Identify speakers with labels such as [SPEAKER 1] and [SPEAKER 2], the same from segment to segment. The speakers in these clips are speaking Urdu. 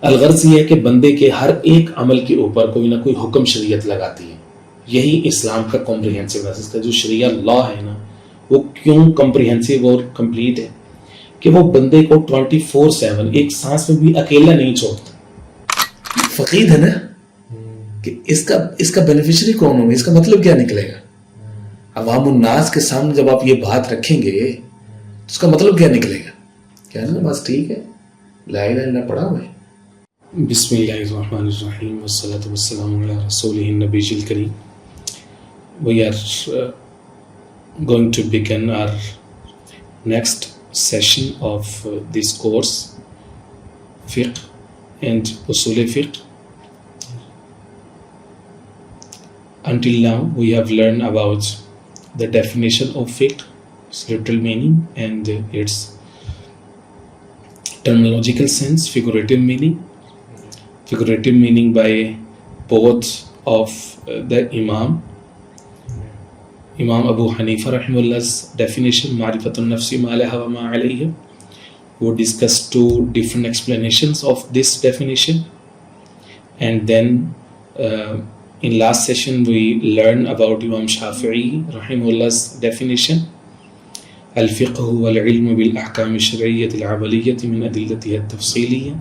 [SPEAKER 1] الغرض یہ ہے کہ بندے کے ہر ایک عمل کے اوپر کوئی نہ کوئی حکم شریعت لگاتی ہے. یہی اسلام کا کمپریہنسونیس، اس کا جو شریعہ لا ہے نا وہ کیوں کمپریہنسو اور کمپلیٹ ہے کہ وہ بندے کو 24/7 ایک سانس میں بھی اکیلا نہیں چھوڑتا. فقید ہے نا کہ اس کا بینیفیشری کون ہوگا، اس کا مطلب کیا نکلے گا. عوام الناس کے سامنے جب آپ یہ بات رکھیں گے اس کا مطلب کیا نکلے گا. کیا نا بس ٹھیک ہے، لا الہ الا اللہ پڑھا ہوا ہے. بسم اللہ الرحمن الرحیم والصلاة والسلام علی رسولہ النبی الکریم. We are going to begin our next session of this course, Fiqh and Usul Fiqh. Until now we have learned about the definition of fiqh, its literal meaning and its terminological sense, figurative meaning by both of the Imam Abu Hanifa rahimahullah's definition, Ma'rifatun Nafsi ma laha wa ma alayha. We discussed two different explanations of this definition, and then in last session we learned about Imam Shafi'i rahimahullah's definition, al-fiqh huwa al-ilm bil-ahkam ash-shar'iyyah al-'amaliyyah min adillatiha at-tafsiliyyah,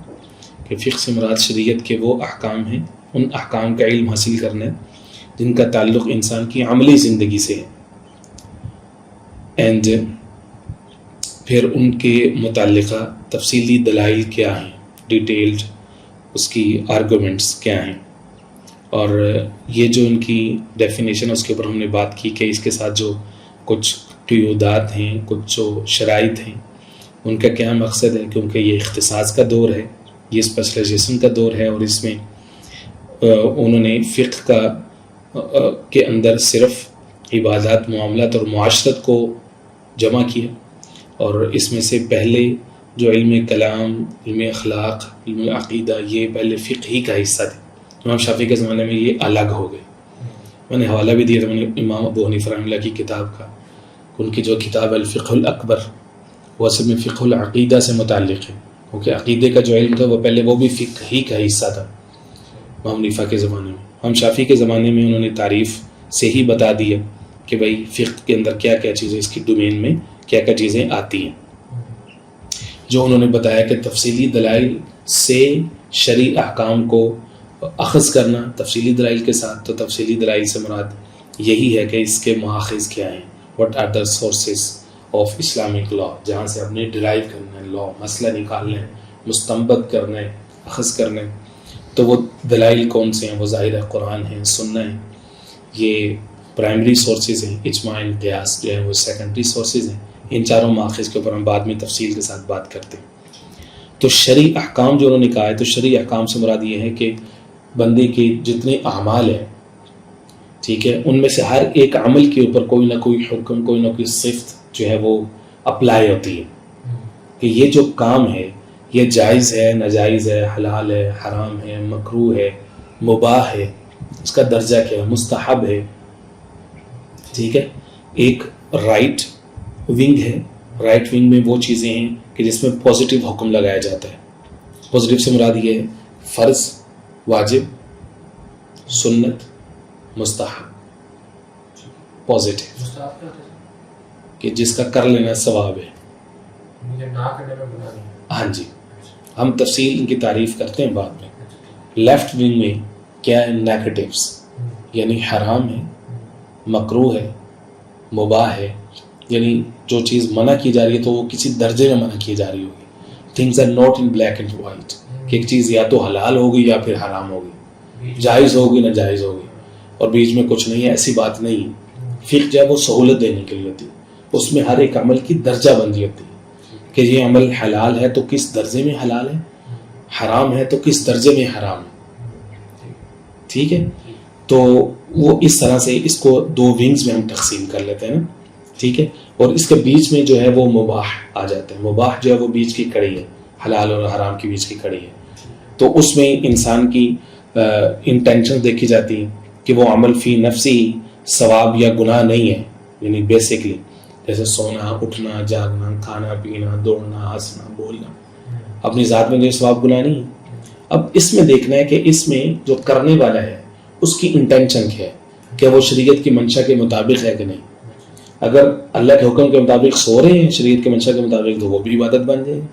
[SPEAKER 1] کہ فقہ سے مراد شریعت کے وہ احکام ہیں، ان احکام کا علم حاصل کرنا ہے جن کا تعلق انسان کی عملی زندگی سے ہے، اینڈ پھر ان کے متعلقہ تفصیلی دلائل کیا ہیں، ڈیٹیلڈ اس کی آرگومنٹس کیا ہیں. اور یہ جو ان کی ڈیفینیشن ہے اس کے اوپر ہم نے بات کی کہ اس کے ساتھ جو کچھ قیودات ہیں، کچھ جو شرائط ہیں، ان کا کیا مقصد ہے، کیونکہ یہ اختصاص کا دور ہے، یہ اسپیشلائزیشن کا دور ہے، اور اس میں انہوں نے فقہ کے اندر صرف عبادات، معاملات اور معاشرت کو جمع کیا، اور اس میں سے پہلے جو علم کلام، علم اخلاق، علم عقیدہ، یہ پہلے فقہ ہی کا حصہ تھے. امام شافعی کے زمانے میں یہ الگ ہو گئے. میں نے حوالہ بھی دیا تھا میں نے امام ابو حنیفہ رحمہ اللہ کی کتاب کا، ان کی جو کتاب الفقہ الاکبر وہ اصل میں فقہ العقیدہ سے متعلق ہے، کیونکہ عقیدے کا جو علم تھا وہ پہلے وہ بھی فقہ ہی کا حصہ تھا امام حنیفہ کے زمانے میں. ہم شافعی کے زمانے میں انہوں نے تعریف سے ہی بتا دیا کہ بھائی فقہ کے اندر کیا کیا چیزیں، اس کی ڈومین میں کیا کیا چیزیں آتی ہیں. جو انہوں نے بتایا کہ تفصیلی دلائل سے شرعی احکام کو اخذ کرنا، تفصیلی دلائل کے ساتھ، تو تفصیلی دلائل سے مراد یہی ہے کہ اس کے ماخذ کیا ہیں، what are the sources of Islamic law، جہاں سے ہم نے ڈرائیو کرنا ہے لا، مسئلہ نکالنا ہے، مستنبط کرنا ہے، اخذ کرنا ہے. تو وہ دلائل کون سے ہیں؟ وہ ظاہر ہے قرآن ہیں، سنہ ہیں، یہ پرائمری سورسز ہیں. اجماع، قیاس جو ہے وہ سیکنڈری سورسز ہیں. ان چاروں ماخذ کے اوپر ہم بعد میں تفصیل کے ساتھ بات کرتے ہیں. تو شرعی احکام جو انہوں نے کہا ہے، تو شرعی احکام سے مراد یہ ہے کہ بندے کے جتنے اعمال ہیں، ٹھیک ہے، ان میں سے ہر ایک عمل کے اوپر کوئی نہ کوئی حکم، کوئی نہ کوئی صفت جو ہے وہ اپلائی ہوتی ہے کہ یہ جو کام ہے یہ جائز ہے، ناجائز ہے، حلال ہے، حرام ہے، مکروہ ہے، مباح ہے، اس کا درجہ کیا ہے، مستحب ہے. ٹھیک ہے. ایک رائٹ ونگ ہے، رائٹ ونگ میں وہ چیزیں ہیں کہ جس میں پازیٹیو حکم لگایا جاتا ہے. پازیٹیو سے مراد یہ ہے فرض، واجب، سنت، مستحب. پازیٹیو کہ جس کا کر لینا ثواب ہے. ہاں جی، ہم تفصیل ان کی تعریف کرتے ہیں بعد میں. لیفٹ ونگ میں کیا ہے؟ نیگیٹیوز، یعنی حرام ہے، مکروہ ہے، مباح ہے، یعنی جو چیز منع کی جا رہی ہے تو وہ کسی درجے میں منع کی جا رہی ہوگی. Things are not in black and white, کہ ایک چیز یا تو حلال ہوگی یا پھر حرام ہوگی، جائز ہوگی نہ جائز ہوگی، اور بیچ میں کچھ نہیں ہے. ایسی بات نہیں. فقہ جو ہے وہ سہولت دینے کے لیے ہوتی ہے، اس میں ہر ایک عمل کی درجہ بندی ہوتی ہے کہ یہ عمل حلال ہے تو کس درجے میں حلال ہے، حرام ہے تو کس درجے میں حرام ہے. ٹھیک ہے. تو وہ اس طرح سے اس کو دو ونگز میں ہم تقسیم کر لیتے ہیں نا. ٹھیک ہے. اور اس کے بیچ میں جو ہے وہ مباح آ جاتا ہے. مباح جو ہے وہ بیچ کی کڑی ہے، حلال اور حرام کے بیچ کی کڑی ہے. تو اس میں انسان کی انٹینشن دیکھی جاتی ہیں کہ وہ عمل فی نفسی ہی ثواب یا گناہ نہیں ہے. یعنی بیسکلی جیسے سونا، اٹھنا، جاگنا، کھانا پینا، دوڑنا، ہنسنا، بولنا، اپنی ذات میں جو ثواب گناہ نہیں ہے. اب اس میں دیکھنا ہے کہ اس میں جو کرنے والا ہے اس کی انٹینشن کیا ہے, کہ وہ شریعت کی منشا کے مطابق ہے کہ نہیں. اگر اللہ کے حکم کے مطابق سو رہے ہیں شریعت کے منشا کے مطابق تو وہ بھی عبادت بن جائے گی.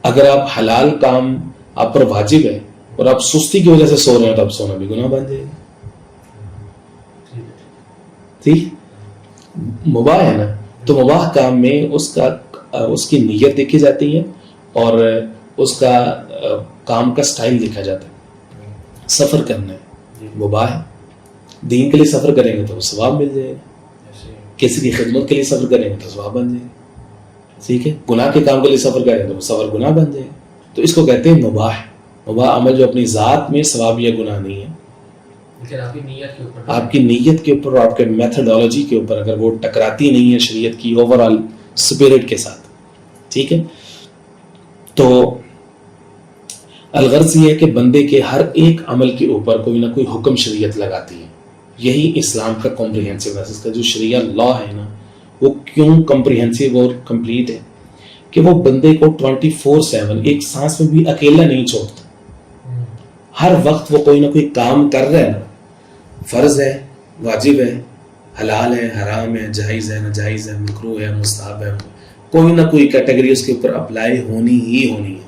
[SPEAKER 1] اگر آپ حلال کام آپ پر واجب ہے اور آپ سستی کی وجہ سے سو رہے ہیں تو آپ سونا بھی گناہ بن جائے گا. ٹھیک, مباح ہے نا, تو مباح کام میں اس کی نیت دیکھی جاتی ہے اور اس کا کام کا سٹائل دیکھا جاتا ہے. سفر کرنا ہے مباح ہے, دین کے لیے سفر کریں گے تو ثواب مل جائے گا, کسی کی خدمت کے لیے سفر کریں گے تو ثواب بن جائے گا. ٹھیک ہے, گناہ کے کام کے لیے سفر کریں تو سفر گناہ بن جائے گا. تو اس کو کہتے ہیں مباح. مباح عمل جو اپنی ذات میں ثواب یا گناہ نہیں ہے, آپ کی نیت کے اوپر اور آپ کے میتھڈالوجی کے اوپر اگر وہ ٹکراتی نہیں ہے شریعت کی اوور آل اسپرٹ کے ساتھ. ٹھیک ہے, تو الغرض یہ ہے کہ بندے کے ہر ایک عمل کے اوپر کوئی نہ کوئی حکم شریعت لگاتی ہے. یہی اسلام کا کمپریہنسونیس, اس کا جو شریعہ لا ہے نا وہ کیوں کمپریہنسو اور کمپلیٹ ہے کہ وہ بندے کو 24/7 ایک سانس میں بھی اکیلا نہیں چھوڑتا. ہر وقت وہ کوئی نہ کوئی کام کر رہا ہے نا, فرض ہے, واجب ہے, حلال ہے, حرام ہے, جائز ہے, ناجائز ہے, مکروہ ہے, مستحب ہے, کوئی نہ کوئی کیٹیگری اس کے اوپر اپلائی ہونی ہی ہونی ہے.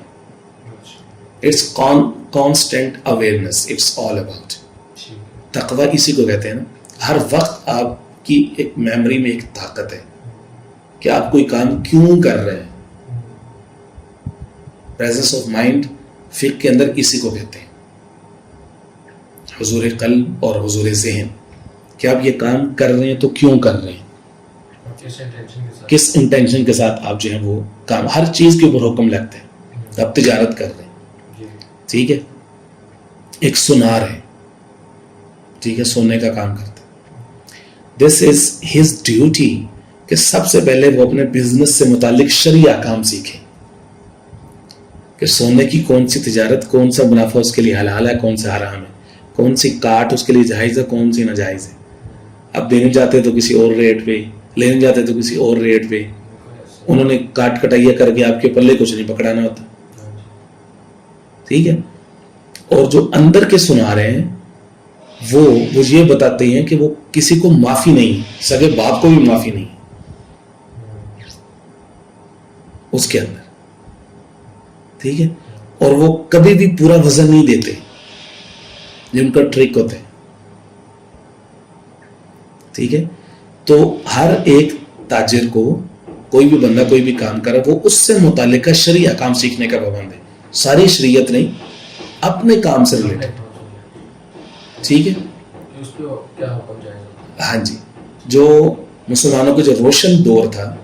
[SPEAKER 1] It's constant awareness, it's all about. تقویٰ اسی کو کہتے ہیں نا, ہر وقت آپ کی ایک میموری میں ایک طاقت ہے کہ آپ کوئی کام کیوں کر رہے ہیں. پریزنس آف مائنڈ فقہ کے اندر اسی کو کہتے ہیں, حضور قلب اور حضور ذہن, کہ آپ یہ کام کر رہے ہیں تو کیوں کر رہے ہیں, کس انٹینشن کے ساتھ آپ جو ہے وہ کام. ہر چیز کے اوپر حکم لگتے ہیں. آپ تجارت کر رہے ہیں, ٹھیک ہے, ایک سونار ہے, ٹھیک ہے, سونے کا کام کرتے ہیں. دس از ہز ڈیوٹی کہ سب سے پہلے وہ اپنے بزنس سے متعلق شرعی احکام سیکھیں کہ سونے کی کون سی تجارت, کون سا منافع اس کے لیے حلال ہے, کون سا حرام ہے, کون سی کاٹ اس کے لیے جائز ہے, کون سی ناجائز ہے. اب دینے جاتے تو کسی اور ریٹ پہ, لینے جاتے تو کسی اور ریٹ پہ, انہوں نے کاٹ کٹائیا کر کے آپ کے پلے کچھ نہیں پکڑانا ہوتا. ٹھیک ہے, اور جو اندر کے سنا رہے ہیں وہ یہ بتاتے ہیں کہ وہ کسی کو معافی نہیں, سگے باپ کو بھی معافی نہیں اس کے اندر. ٹھیک ہے, اور وہ کبھی بھی پورا وزن نہیں دیتے, جن کا ٹرک ہوتے ہیں. ٹھیک ہے, تو ہر ایک تاجر کو, کوئی بھی بندہ کوئی بھی کام کرے, وہ اس سے متعلقہ شرعی احکام سیکھنے کا پابند ہے. ساری شریعت نہیں, اپنے کام سے ریلیٹڈ. ٹھیک ہے, ہاں جی, جو مسلمانوں کا جو روشن دور تھا,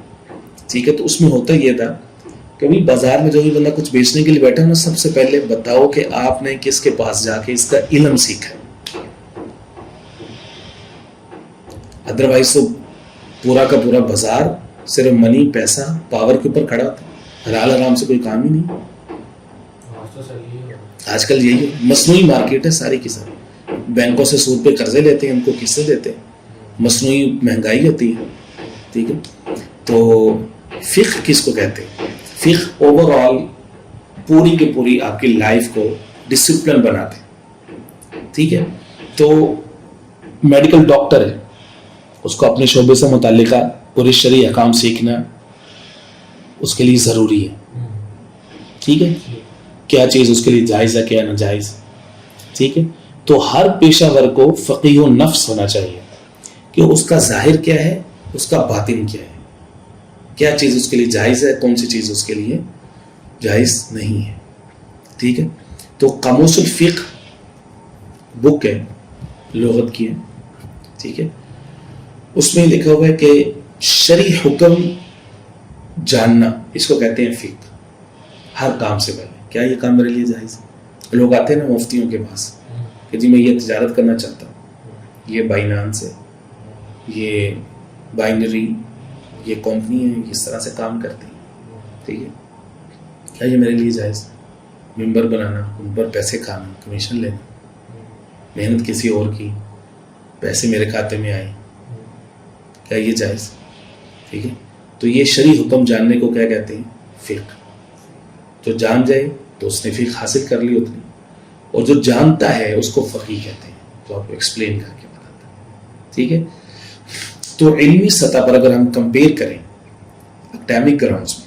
[SPEAKER 1] ٹھیک ہے, تو اس میں ہوتا یہ تھا کبھی بازار میں جو بھی بندہ کچھ بیچنے کے لیے بیٹھا نا, سب سے پہلے بتاؤ کہ آپ نے کس کے پاس جا کے اس کا علم سیکھا. ادروائز تو پورا کا پورا بازار صرف منی, پیسہ, پاور کے اوپر کھڑا تھا, حلال حرام سے کوئی کام ہی نہیں. آج کل یہی ہے, مصنوعی مارکیٹ ہے ساری کی ساری. بینکوں سے سود پہ قرضے لیتے ہیں, ان کو قسطیں دیتے ہیں, مصنوعی مہنگائی ہوتی ہے. ٹھیک ہے, تو فقہ کس کو کہتے ہیں؟ فقہ اوور آل پوری کی پوری آپ کی لائف کو ڈسپلن بناتے ہیں. ٹھیک ہے, تو میڈیکل ڈاکٹر ہے, اس کو اپنے شعبے سے متعلقہ پورے شرعی احکام سیکھنا اس کے لیے ضروری ہے. ٹھیک ہے, کیا چیز اس کے لیے جائز ہے, کیا ناجائز. ٹھیک ہے, تو ہر پیشہ ور کو فقیہ نفس ہونا چاہیے کہ اس کا ظاہر کیا ہے, اس کا باطن کیا ہے, کیا چیز اس کے لیے جائز ہے, کون سی چیز اس کے لیے جائز نہیں ہے. ٹھیک ہے, تو قاموس الفقہ بک ہے, لغت کی ہے. ٹھیک ہے, اس میں لکھا ہوا ہے کہ شرعی حکم جاننا, اس کو کہتے ہیں فقہ. ہر کام سے پہلے کیا یہ کام میرے لیے جائز ہے. لوگ آتے ہیں نا مفتیوں کے پاس کہ جی میں یہ تجارت کرنا چاہتا ہوں, یہ بائنانس ہے, یہ بائنری, یہ کمپنی ہے, اس طرح سے کام کرتی ہے. ٹھیک ہے, کیا یہ میرے لیے جائز ہے. ممبر بنانا, ان پر پیسے کھانا, کمیشن لینا, محنت کسی اور کی, پیسے میرے کھاتے میں آئے, کیا یہ جائز. ٹھیک ہے, تو یہ شرعی حکم جاننے کو کیا کہتے ہیں؟ فقہ. جو جان جائے تو اس نے فقہ حاصل کر لی اتنی, اور جو جانتا ہے اس کو فقیہ کہتے ہیں, تو آپ کو ایکسپلین کر کے بتاتا ہے. ٹھیک ہے, تو علمی سطح پر اگر ہم کمپیئر کریں اکیڈمک گراؤنڈس میں,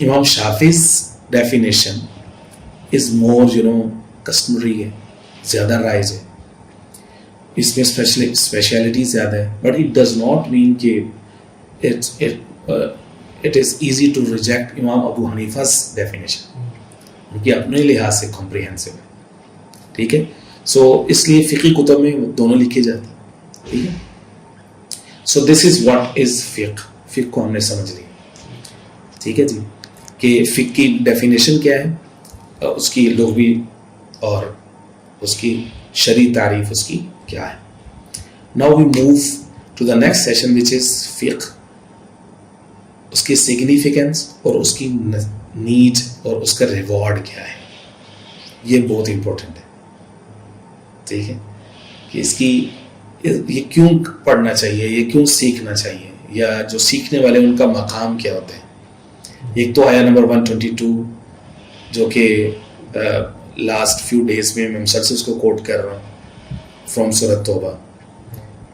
[SPEAKER 1] امام شافعی's ڈیفینیشن از مور کسٹمری ہے, زیادہ رائج ہے, اس میں اسپیشلٹی زیادہ ہے, but it does not mean کہ it is easy to reject امام ابو حنیفہ's ڈیفینیشن, ان کی اپنے لحاظ سے کمپریہنسو ہے. ٹھیک ہے, سو اس لیے فقی کتب میں دونوں لکھے جاتے ہیں. ٹھیک ہے, سو دس از واٹ از فقہ. فقہ کو ہم نے سمجھ لیا. ٹھیک ہے جی, کہ فقہ کی ڈیفینیشن کیا ہے, اس کی لغوی اور اس کی شرعی تعریف اس کی کیا ہے. Now we move to the next session which is فقہ, اس کی سگنیفیکینس اور اس کی نیڈ اور اس کا ریوارڈ کیا ہے. یہ بہت امپورٹنٹ ہے. ٹھیک ہے, کہ اس کی یہ کیوں پڑھنا چاہیے, یہ کیوں سیکھنا چاہیے, یا جو سیکھنے والے ان کا مقام کیا ہوتا ہے. ایک تو آیا نمبر 122 جو کہ لاسٹ فیو ڈیز میں مسلسل اس کو کوٹ کر رہا ہوں فرام سورۃ توبہ,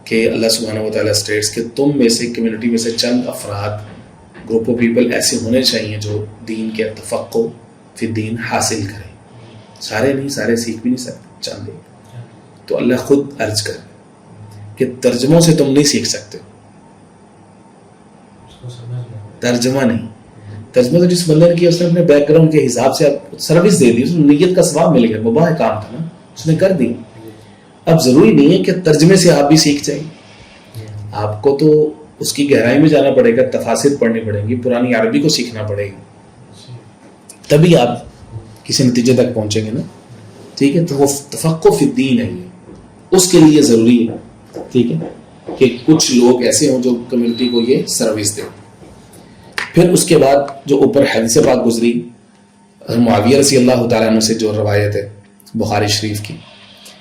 [SPEAKER 1] کہ اللہ سبحانہ و تعالیٰ اسٹیٹس کہ تم میں سے کمیونٹی میں سے چند افراد, گروپ آف پیپل ایسے ہونے چاہیے جو دین کے تفقہ فی الدین حاصل کریں. سارے نہیں, سارے سیکھ بھی نہیں سکتے, چند. تو اللہ خود عرض کر کہ ترجموں سے تم نہیں سیکھ سکتے. ترجمہ نہیں, ترجمہ تو جس بندے نے کیا اس نے اپنے بیک گراؤنڈ کے حساب سے سروس دے دی, اس نے نیت کا ثواب مل گیا, مباح کام تھا نا, اس نے کر دی. اب ضروری نہیں ہے کہ ترجمے سے آپ بھی سیکھ جائیں, آپ کو تو اس کی گہرائی میں جانا پڑے گا, تفاسیر پڑھنی پڑیں گی, پرانی عربی کو سیکھنا پڑے گا, تبھی آپ کسی نتیجے تک پہنچیں گے نا. ٹھیک ہے, تو وہ تفقہ فی الدین ہے, یہ اس کے لیے ضروری ہے. ٹھیک ہے, کہ کچھ لوگ ایسے ہوں جو کمیونٹی کو یہ سروس دیں. پھر اس کے بعد جو اوپر حدیث پاک گزری معاویہ رضی اللہ تعالیٰ عنہ سے, جو روایت ہے بخاری شریف کی,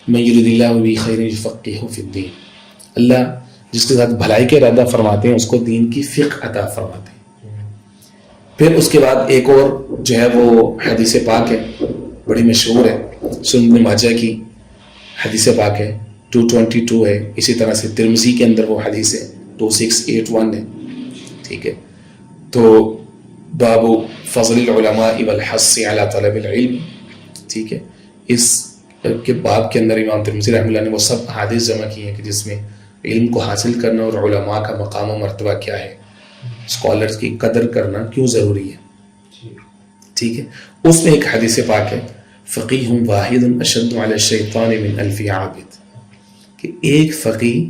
[SPEAKER 1] من یرید اللہ بہ خیرا یفقہہ فی الدین, اللہ جس کے ساتھ بھلائی کے ارادہ فرماتے ہیں اس کو دین کی فقہ عطا فرماتے ہیں. پھر اس کے بعد ایک اور جو ہے وہ حدیث پاک ہے, بڑی مشہور ہے, سنن ابن ماجہ کی حدیث پاک ہے, 222 ہے. اسی طرح سے ترمذی کے اندر وہ حدیث ہے 2681 ہے. ٹھیک ہے, تو باب فضل العلماء والحث علی طلب العلم. ٹھیک ہے, اس کے باب کے اندر امام ترمذی رحمہ اللہ نے وہ سب حدیث جمع کی ہیں کہ جس میں علم کو حاصل کرنا اور علماء کا مقام و مرتبہ کیا ہے, اسکالرز کی قدر کرنا کیوں ضروری ہے. ٹھیک ہے, اس میں ایک حدیث پاک ہے, فقیہ واحد اشد علی الشیطان من الف عابد, کہ ایک فقیہ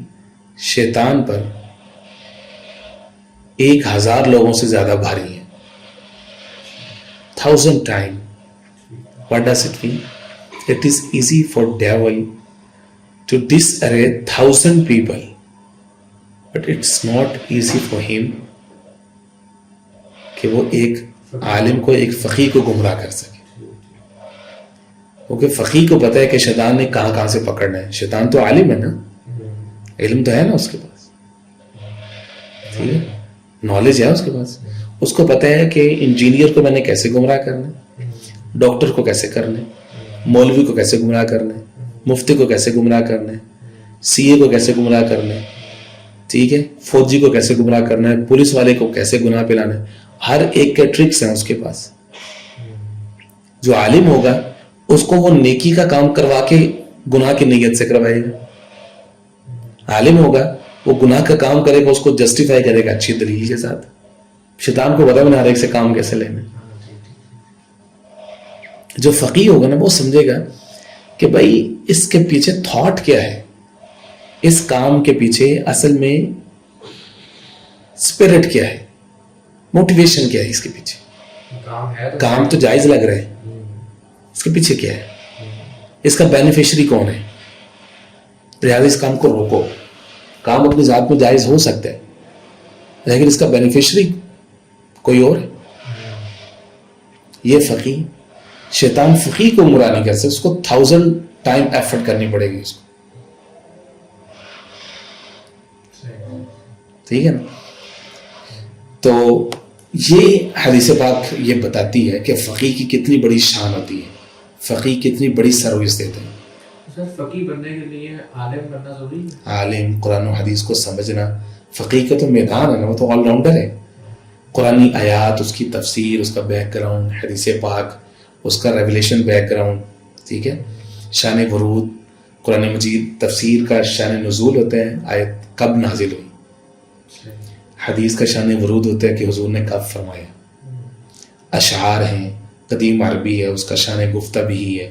[SPEAKER 1] شیطان پر 1000 لوگوں سے زیادہ بھاری ہے. 1000 times. What does it mean? It is easy for devil to disarray 1000 people, but it's not easy for him کہ وہ ایک عالم کو, ایک فقیہ کو گمراہ کر سکے. کیونکہ فقیہ کو پتہ ہے کہ شیطان نے کہاں کہاں سے پکڑنا ہے. شیطان تو عالم ہے نا, علم تو ہے نا اس کے پاس, ٹھیک ہے, نالج ہے اس کے پاس. اس کو پتہ ہے کہ انجینئر کو میں نے کیسے گمراہ کرنا ہے, ڈاکٹر کو کیسے کرنا ہے, مولوی کو کیسے گمراہ کرنا ہے, مفتی کو کیسے گمراہ کرنا ہے, سی اے کو کیسے گمراہ کرنا ہے, ٹھیک ہے, فوجی کو کیسے گمراہ کرنا ہے, پولیس والے کو کیسے گناہ پلانا ہے. ہر ایک کے ٹرکس ہیں اس کے پاس. جو عالم ہوگا اس کو وہ نیکی کا کام کروا کے گناہ کی نیت سے کروائے گا. عالم ہوگا وہ گناہ کا کام کرے گا, اس کو جسٹیفائی کرے گا اچھی دلیل کے ساتھ. شیطان کو پتا ہے ہر ایک سے کام کیسے لینا. جو فقیہ ہوگا نا وہ سمجھے گا کہ بھائی اس کے پیچھے تھاٹ کیا ہے, اس کام کے پیچھے اصل میں اسپرٹ کیا ہے, موٹیویشن کیا ہے اس کے پیچھے. کام تو جائز لگ رہا ہے, اس کے پیچھے کیا ہے, اس کا بینیفیشری کون ہے, لہٰذا اس کام کو روکو. کام اپنی ذات میں جائز ہو سکتا ہے لیکن اس کا بینیفیشری کوئی اور ہے. یہ فقیہ, شیطان فقیہ کو گمراہ نہیں کر سکتا, اس کو 1000 ٹائم ایفرٹ کرنی پڑے گی اس کو. ٹھیک ہے نا. تو یہ حدیث پاک یہ بتاتی ہے کہ فقیہ کی کتنی بڑی شان ہوتی ہے, فقیہ کتنی بڑی سروس دیتے ہیں.
[SPEAKER 2] فقیہ بننے کے لیے عالم بننا ضروری ہے.
[SPEAKER 1] عالم, قرآن و حدیث کو سمجھنا. فقیہ کا تو میدان ہے نا, وہ تو آل راؤنڈر ہے. قرآنی آیات, اس کی تفسیر, اس کا بیک گراؤنڈ, حدیث پاک, اس کا ریولیشن بیک گراؤنڈ, ٹھیک ہے, شان ورود, قرآن مجید تفسیر کا شان نزول ہوتا ہے, آیت کب نازل ہوئی. حدیث کا شان ورود ہوتا ہے کہ حضور نے کب فرمایا. اشعار ہیں, قدیم عربی ہے, اس کا شان گفتہ بھی ہے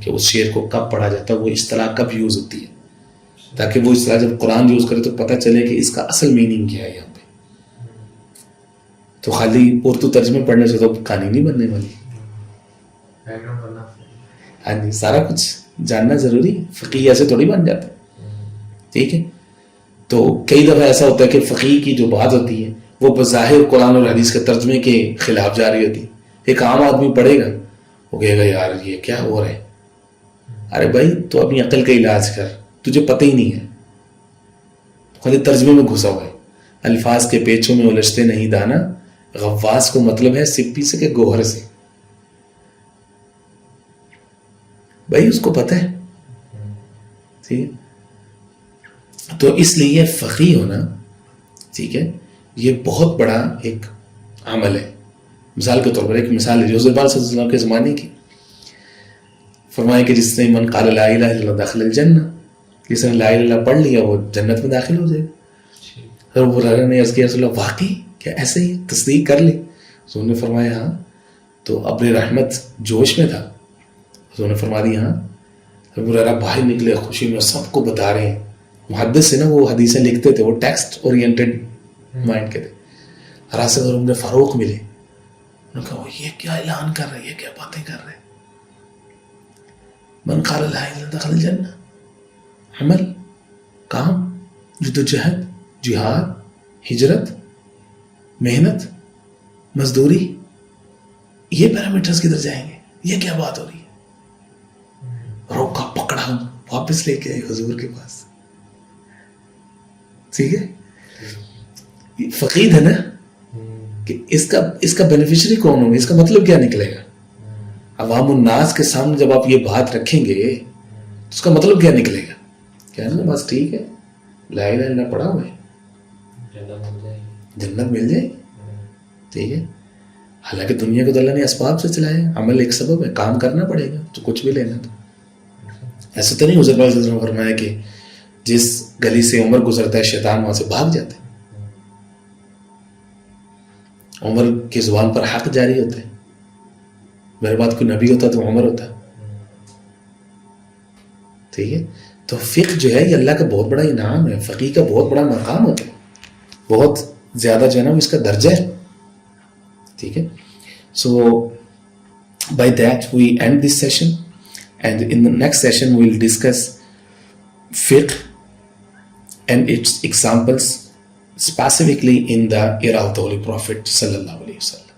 [SPEAKER 1] کہ اس شعر کو کب پڑھا جاتا ہے, وہ اصطلاح کب یوز ہوتی ہے, تاکہ وہ اصطلاح جب قرآن یوز کرے تو پتہ چلے کہ اس کا اصل میننگ کیا ہے یہاں پہ. تو خالی اردو ترجمے پڑھنے سے تو کہانی نہیں بننے والی. ہاں جی, سارا کچھ جاننا ضروری ہے. فقیہ ایسے تھوڑی بن جاتا ہے, ٹھیک ہے. تو کئی دفعہ ایسا ہوتا ہے کہ فقیہ کی جو بات ہوتی ہے وہ بظاہر قرآن اور حدیث کے ترجمے کے خلاف جا رہی ہوتی ہے. ایک عام آدمی پڑھے گا, وہ کہے گا یار یہ کیا ہو رہا ہے. ارے بھائی تو اپنی عقل کا علاج کر, تجھے پتہ ہی نہیں ہے, خالی ترجمے میں گھسا ہوا ہے. الفاظ کے پیچوں میں الجھتے نہیں دانا, غواص کو مطلب ہے سپی سے کہ گوہر سے. بھائی اس کو پتہ ہے, ٹھیک ہے. تو اس لیے فقیہ ہونا, ٹھیک ہے, یہ بہت بڑا ایک عمل ہے. مثال کے طور پر ایک مثال ہے حضور پاک صلی اللہ علیہ وسلم کے زمانے کی. فرمایا کہ جس نے من قال لا الہ الا اللہ دخل الجنہ, جس نے لا الہ الا اللہ پڑھ لیا وہ جنت میں داخل ہو جائے گا. ابو ہریرہ نے عرض کیا رسول اللہ واقعی کیا ایسے ہی تصدیق کر لی؟ حضور نے فرمایا ہاں. تو ابر رحمت جوش میں تھا, حضور نے فرما دی ہاں. ابو ہریرہ باہر نکلے خوشی میں, سب کو بتا رہے ہیں. محدث سے نا وہ حدیثیں لکھتے تھے, وہ ٹیکسٹ اورینٹڈ مائنڈ کے تھے. حراست اور عمر فاروق ملے, انہوں نے کہا یہ کیا اعلان کر رہے, یہ کیا باتیں کر رہے. من قال لا الہ الا اللہ دخل الجنہ, عمل, کام, جدوجہد, جہاد, ہجرت, محنت, مزدوری, یہ پیرامیٹرز کدھر جائیں گے, یہ کیا بات ہو رہی ہے. روکا پکڑا, واپس لے کے آئے حضور کے پاس, ٹھیک ہے. فقید ہے نا کہ اس کا بینیفیشری کون ہوگا, اس کا مطلب کیا نکلے گا. عوام الناس کے سامنے جب آپ یہ بات رکھیں گے تو اس کا مطلب کیا نکلے گا. کہنا بس ٹھیک ہے, لا الہ الا اللہ پڑھا ہوا ہے, جنت مل جائے, ٹھیک ہے. حالانکہ دنیا کو تو اللہ نے اسباب سے چلایا, عمل ایک سبب ہے, کام کرنا پڑے گا تو کچھ بھی لینا. تو ایسا تو نہیں حضرت پاک صلی اللہ علیہ وسلم نے فرمایا کہ جس گلی سے عمر گزرتا ہے شیطان وہاں سے بھاگ جاتا ہے. عمر کی زبان پر حق جاری ہوتا ہے. میرے بعد کوئی نبی ہوتا تو عمر ہوتا, ٹھیک ہے. تو فقہ جو ہے یہ اللہ کا بہت بڑا انعام ہے, فقیہ کا بہت بڑا مقام ہوتا ہے, بہت زیادہ جو ہے نا اس کا درجہ ہے, ٹھیک ہے. So by that we end this session, and in the next session we will discuss fiqh and its examples specifically in the era of the Holy Prophet sallallahu alaihi wasallam.